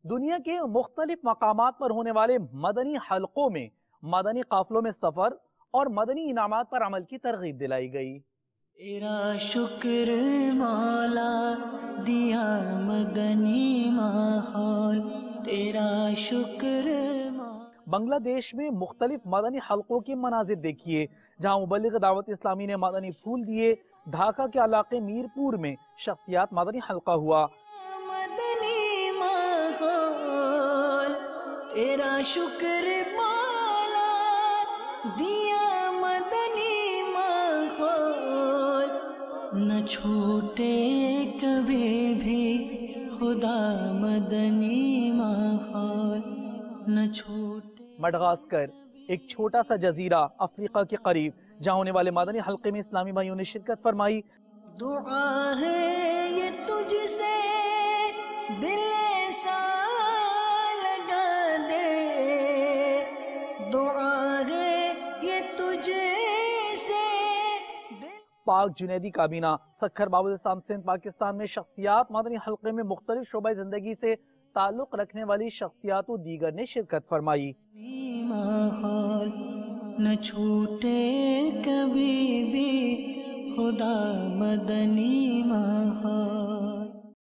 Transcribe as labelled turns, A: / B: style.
A: دنیا کے مختلف مقامات پر ہونے والے مدنی حلقوں میں مدنی قافلوں میں سفر اور مدنی انعامات پر عمل کی ترغیب دلائی گئی۔
B: تیرا شکر مولا دیا مدنی ماحول، تیرا شکر مولا۔
A: بنگلہ دیش میں مختلف مدنی حلقوں کے مناظر دیکھیے جہاں مبلغ دعوت اسلامی نے مدنی پھول دیے۔ ڈھاکہ کے علاقے میر پور میں شخصیات مدنی حلقہ ہوا۔
B: مدنی ماحول، تیرا شکر مولا دیا مدنی ماحول، نہ چھوٹے کبھی بھی خدا مدنی ماحول، نہ چھوٹے۔
A: مڈغاسکر ایک چھوٹا سا جزیرہ افریقہ کے قریب جہاں ہونے والے مدنی حلقے میں اسلامی بھائیوں نے شرکت فرمائی۔
B: دعا ہے یہ تجھ سے دل ایسا لگا دے، دعا ہے یہ تجھ سے دل۔
A: پاک جنیدی کابینہ سکھر باب الاسلام سندھ پاکستان میں شخصیات مدنی حلقے میں مختلف شعبہ زندگی سے تعلق رکھنے والی شخصیات و دیگر نے شرکت فرمائی۔
B: ماحول نہ چھوٹے کبھی بھی خدا مدنی ماحول۔